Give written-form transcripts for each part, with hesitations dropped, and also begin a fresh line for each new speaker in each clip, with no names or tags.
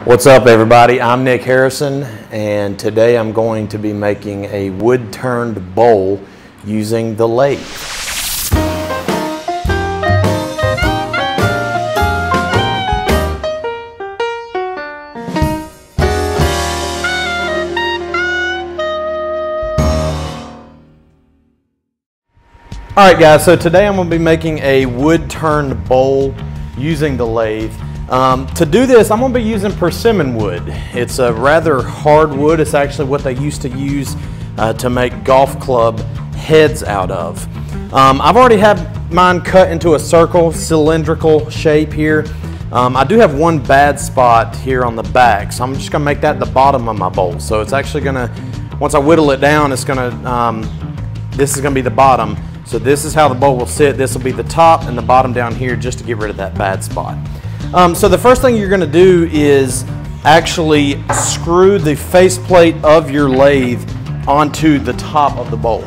What's up, everybody? I'm Nick Harrison, and today I'm going to be making a wood-turned bowl using the lathe. Alright guys, so today I'm going to be making a wood-turned bowl using the lathe. To do this, I'm going to be using persimmon wood. It's a rather hard wood. It's actually what they used to use to make golf club heads out of. I've already had mine cut into a circle, cylindrical shape here. I do have one bad spot here on the back, so I'm just going to make that the bottom of my bowl. So it's actually going to, once I whittle it down, it's going to, this is going to be the bottom. So this is how the bowl will sit. This will be the top and the bottom down here just to get rid of that bad spot. So the first thing you're going to do is actually screw the faceplate of your lathe onto the top of the bowl.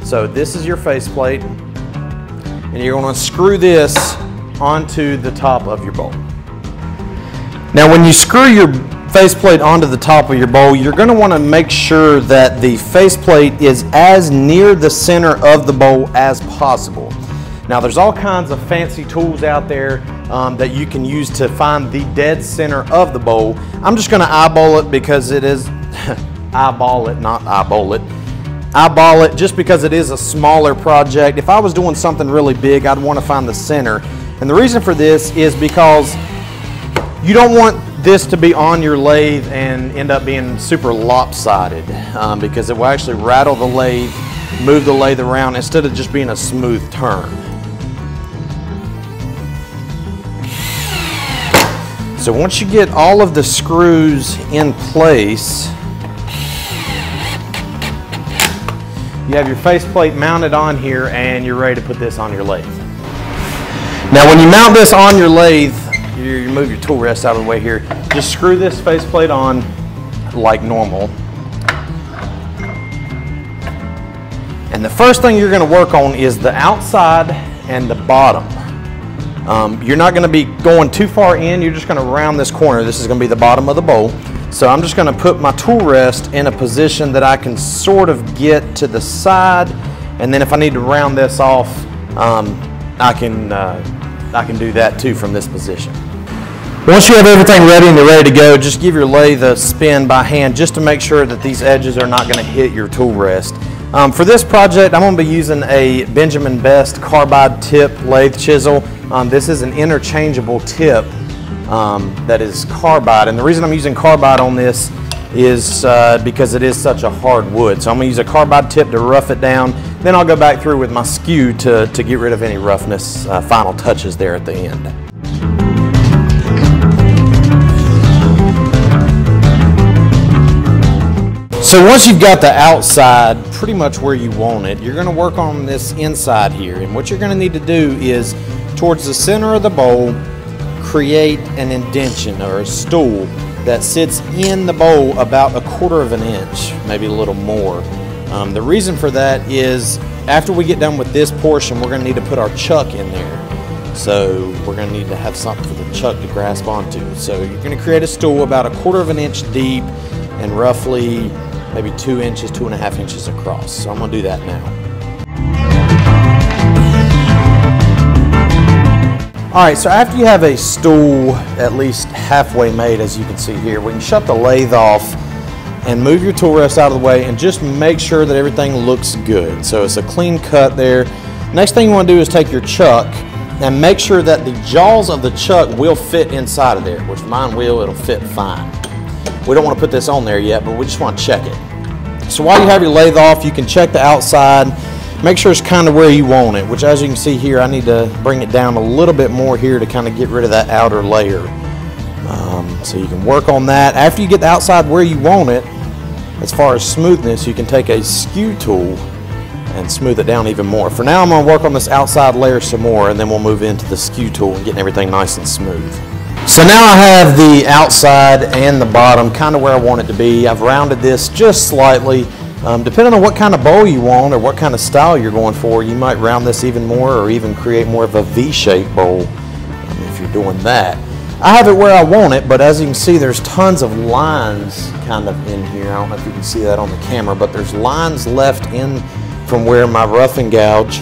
So this is your faceplate, and you're going to screw this onto the top of your bowl. Now when you screw your faceplate onto the top of your bowl, you're going to want to make sure that the faceplate is as near the center of the bowl as possible. Now there's all kinds of fancy tools out there that you can use to find the dead center of the bowl. I'm just going to eyeball it because it is, eyeball it just because it is a smaller project. If I was doing something really big, I'd want to find the center. And the reason for this is because you don't want this to be on your lathe and end up being super lopsided because it will actually rattle the lathe, move the lathe around instead of just being a smooth turn. So once you get all of the screws in place, you have your faceplate mounted on here and you're ready to put this on your lathe. Now when you mount this on your lathe, you move your tool rest out of the way here, just screw this faceplate on like normal. And the first thing you're going to work on is the outside and the bottom. You're not going to be going too far in, you're just going to round this corner. This is going to be the bottom of the bowl. So I'm just going to put my tool rest in a position that I can sort of get to the side, and then if I need to round this off, I can do that too from this position. Once you have everything ready and you're ready to go, just give your lathe a spin by hand just to make sure that these edges are not going to hit your tool rest. For this project, I'm going to be using a Benjamin Best Carbide tip lathe chisel. This is an interchangeable tip that is carbide, and the reason I'm using carbide on this is because it is such a hard wood. So I'm going to use a carbide tip to rough it down, then I'll go back through with my skew to get rid of any roughness, final touches there at the end. So once you've got the outside pretty much where you want it, you're going to work on this inside here, and what you're going to need to do is towards the center of the bowl create an indentation or a stool that sits in the bowl about 1/4 of an inch, maybe a little more. The reason for that is after we get done with this portion, we're going to need to put our chuck in there. So we're going to need to have something for the chuck to grasp onto. So you're going to create a stool about 1/4 of an inch deep and roughly maybe 2 inches, 2.5 inches across. So I'm going to do that now. Alright, so after you have a stool at least halfway made, as you can see here, we can shut the lathe off and move your tool rest out of the way and just make sure that everything looks good. So it's a clean cut there. Next thing you want to do is take your chuck and make sure that the jaws of the chuck will fit inside of there, which mine will, it'll fit fine. We don't want to put this on there yet, but we just want to check it. So while you have your lathe off, you can check the outside. Make sure it's kind of where you want it, which as you can see here, I need to bring it down a little bit more here to kind of get rid of that outer layer. So you can work on that. After you get the outside where you want it, as far as smoothness, you can take a skew tool and smooth it down even more. For now, I'm going to work on this outside layer some more, and then we'll move into the skew tool and getting everything nice and smooth. So now I have the outside and the bottom kind of where I want it to be. I've rounded this just slightly. Depending on what kind of bowl you want or what kind of style you're going for, you might round this even more or even create more of a V-shaped bowl if you're doing that. I have it where I want it, but as you can see, there's tons of lines kind of in here. I don't know if you can see that on the camera, but there's lines left in from where my rough and gouge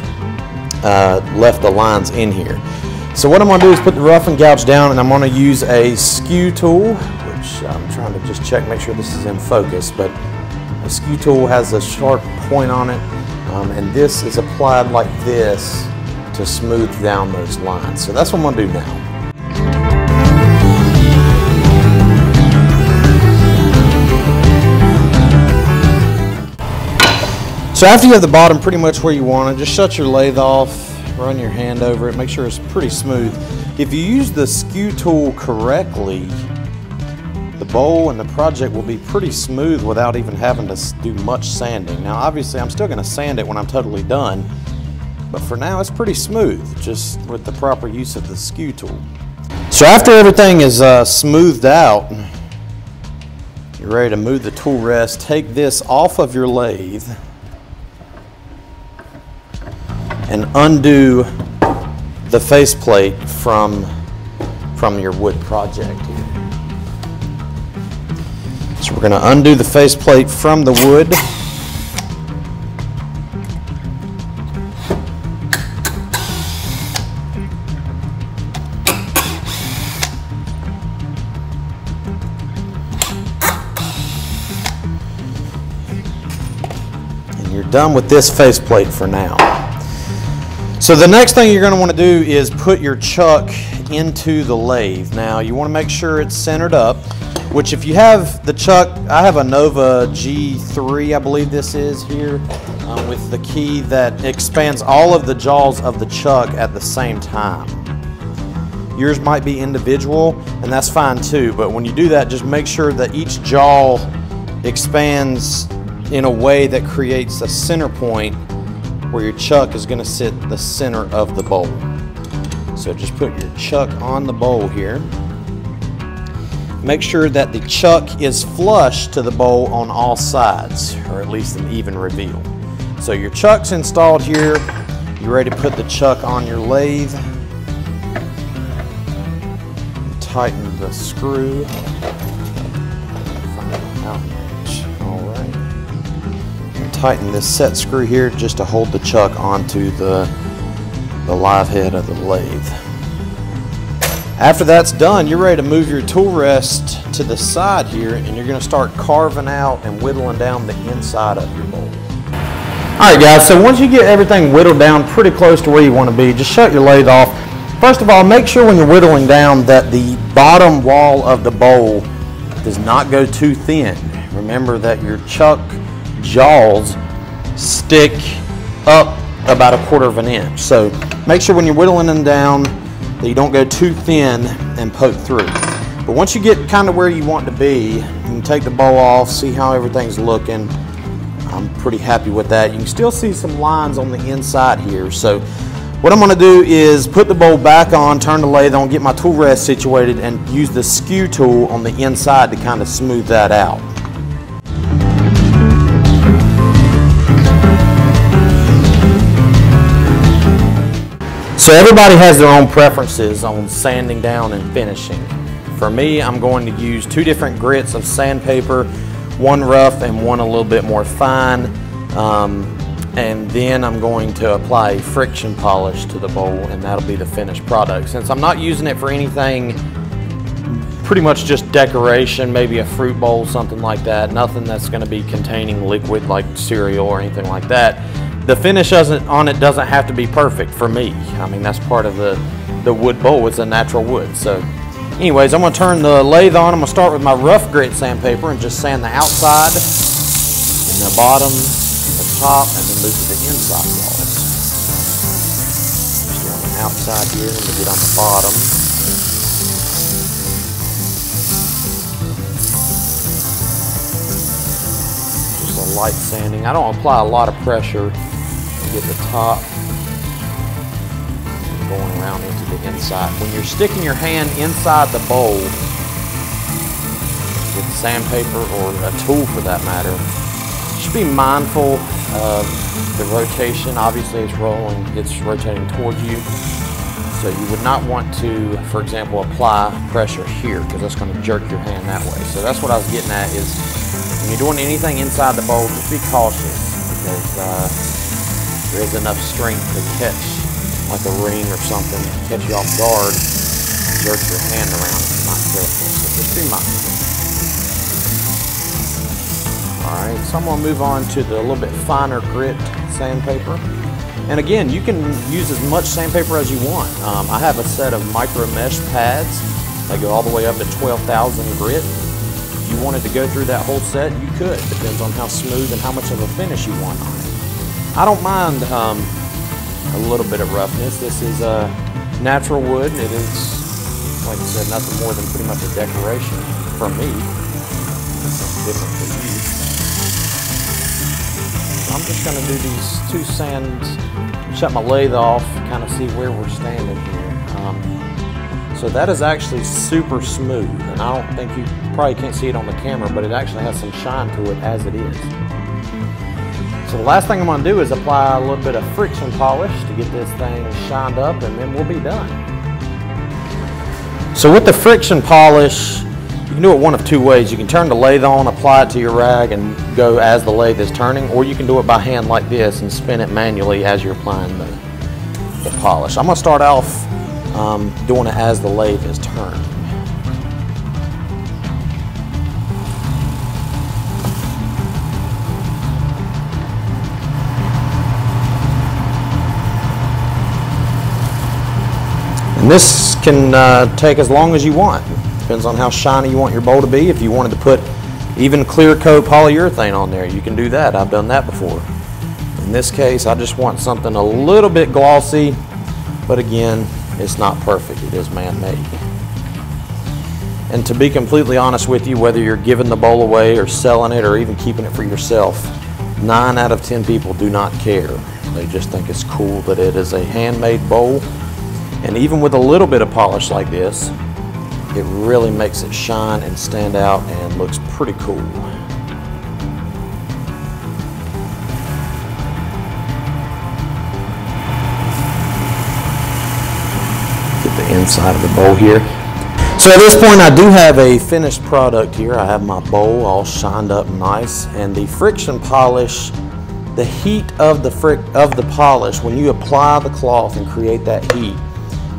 left the lines in here. So what I'm going to do is put the rough and gouge down, and I'm going to use a skew tool, which I'm trying to just check, make sure this is in focus, but a skew tool has a sharp point on it, and this is applied like this to smooth down those lines. So that's what I'm going to do now. So after you have the bottom pretty much where you want it, just shut your lathe off, run your hand over it, make sure it's pretty smooth. If you use the skew tool correctly, the bowl and the project will be pretty smooth without even having to do much sanding. Now obviously I'm still going to sand it when I'm totally done, but for now it's pretty smooth just with the proper use of the skew tool. So after everything is smoothed out, you're ready to move the tool rest. Take this off of your lathe and undo the faceplate from your wood project here. So we're going to undo the faceplate from the wood. And you're done with this faceplate for now. So the next thing you're going to want to do is put your chuck into the lathe. Now you want to make sure it's centered up, which if you have the chuck, I have a Nova G3, I believe this is here, with the key that expands all of the jaws of the chuck at the same time. Yours might be individual, and that's fine too, but when you do that, just make sure that each jaw expands in a way that creates a center point where your chuck is going to sit the center of the bowl. So just put your chuck on the bowl here. Make sure that the chuck is flush to the bowl on all sides, or at least an even reveal. So your chuck's installed here. You're ready to put the chuck on your lathe. Tighten the screw. Tighten this set screw here just to hold the chuck onto the live head of the lathe. After that's done, you're ready to move your tool rest to the side here, and you're going to start carving out and whittling down the inside of your bowl. Alright guys, so once you get everything whittled down pretty close to where you want to be, just shut your lathe off. First of all, make sure when you're whittling down that the bottom wall of the bowl does not go too thin. Remember that your chuck jaws stick up about 1/4 of an inch. So make sure when you're whittling them down that you don't go too thin and poke through. But once you get kind of where you want to be, you can take the bowl off, see how everything's looking. I'm pretty happy with that. You can still see some lines on the inside here. So what I'm going to do is put the bowl back on, turn the lathe on, get my tool rest situated, and use the skew tool on the inside to kind of smooth that out. So everybody has their own preferences on sanding down and finishing. For me, I'm going to use 2 different grits of sandpaper, one rough and one a little bit more fine. And then I'm going to apply friction polish to the bowl, and that'll be the finished product. Since I'm not using it for anything, pretty much just decoration, maybe a fruit bowl, something like that, nothing that's going to be containing liquid like cereal or anything like that. The finish on it doesn't have to be perfect for me. I mean, that's part of the wood bowl. It's a natural wood. So anyways, I'm going to turn the lathe on. I'm going to start with my rough grit sandpaper and just sand the outside and the bottom, the top, and then move to the inside walls. Just on the outside here, and we get on the bottom. Just a light sanding. I don't apply a lot of pressure. Get the top going around into the inside. When you're sticking your hand inside the bowl with sandpaper or a tool for that matter, just be mindful of the rotation. Obviously it's rotating towards you. So you would not want to, for example, apply pressure here because that's going to jerk your hand that way. So that's what I was getting at is when you're doing anything inside the bowl, just be cautious because there is enough strength to catch like a ring or something, catch you off guard, jerk your hand around if you're not careful. So just be mindful. Alright, so I'm going to move on to the little bit finer grit sandpaper. And again, you can use as much sandpaper as you want. I have a set of micro mesh pads. They go all the way up to 12,000 grit. If you wanted to go through that whole set, you could. Depends on how smooth and how much of a finish you want on it. I don't mind a little bit of roughness. This is natural wood. It is, like I said, nothing more than pretty much a decoration for me. It's different for you. I'm just going to do these two sands, shut my lathe off, kind of see where we're standing here. So that is actually super smooth, and I don't think you probably can't see it on the camera, but it actually has some shine to it as it is. So the last thing I'm going to do is apply a little bit of friction polish to get this thing shined up, and then we'll be done. So with the friction polish, you can do it one of two ways. You can turn the lathe on, apply it to your rag, and go as the lathe is turning, or you can do it by hand like this and spin it manually as you're applying the polish. I'm going to start off doing it as the lathe is turned. And this can take as long as you want. Depends on how shiny you want your bowl to be. If you wanted to put even clear coat polyurethane on there, you can do that. I've done that before. In this case, I just want something a little bit glossy, but again, it's not perfect. It is man-made. And to be completely honest with you, whether you're giving the bowl away or selling it or even keeping it for yourself, 9 out of 10 people do not care. They just think it's cool that it is a handmade bowl. And even with a little bit of polish like this, it really makes it shine and stand out and looks pretty cool. Get the inside of the bowl here. So at this point I do have a finished product here. I have my bowl all shined up nice, and the friction polish, the heat of the polish, when you apply the cloth and create that heat,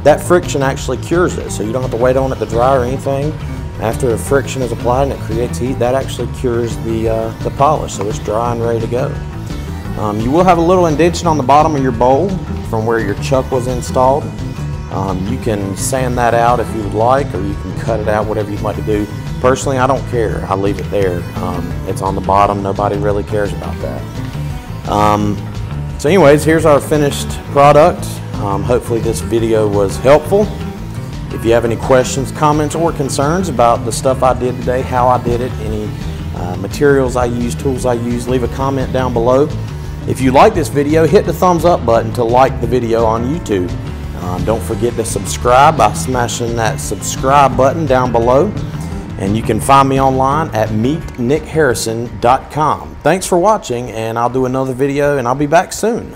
that friction actually cures it, so you don't have to wait on it to dry or anything. After the friction is applied and it creates heat, that actually cures the polish, so it's dry and ready to go. You will have a little indentation on the bottom of your bowl from where your chuck was installed. You can sand that out if you would like, or you can cut it out, whatever you'd like to do. Personally, I don't care. I leave it there. It's on the bottom. Nobody really cares about that. So anyways, here's our finished product. Hopefully this video was helpful. If you have any questions, comments, or concerns about the stuff I did today, how I did it, any materials I used, tools I used, leave a comment down below. If you like this video, hit the thumbs up button to like the video on YouTube. Don't forget to subscribe by smashing that subscribe button down below. And you can find me online at meetnickharrison.com. Thanks for watching, and I'll do another video and I'll be back soon.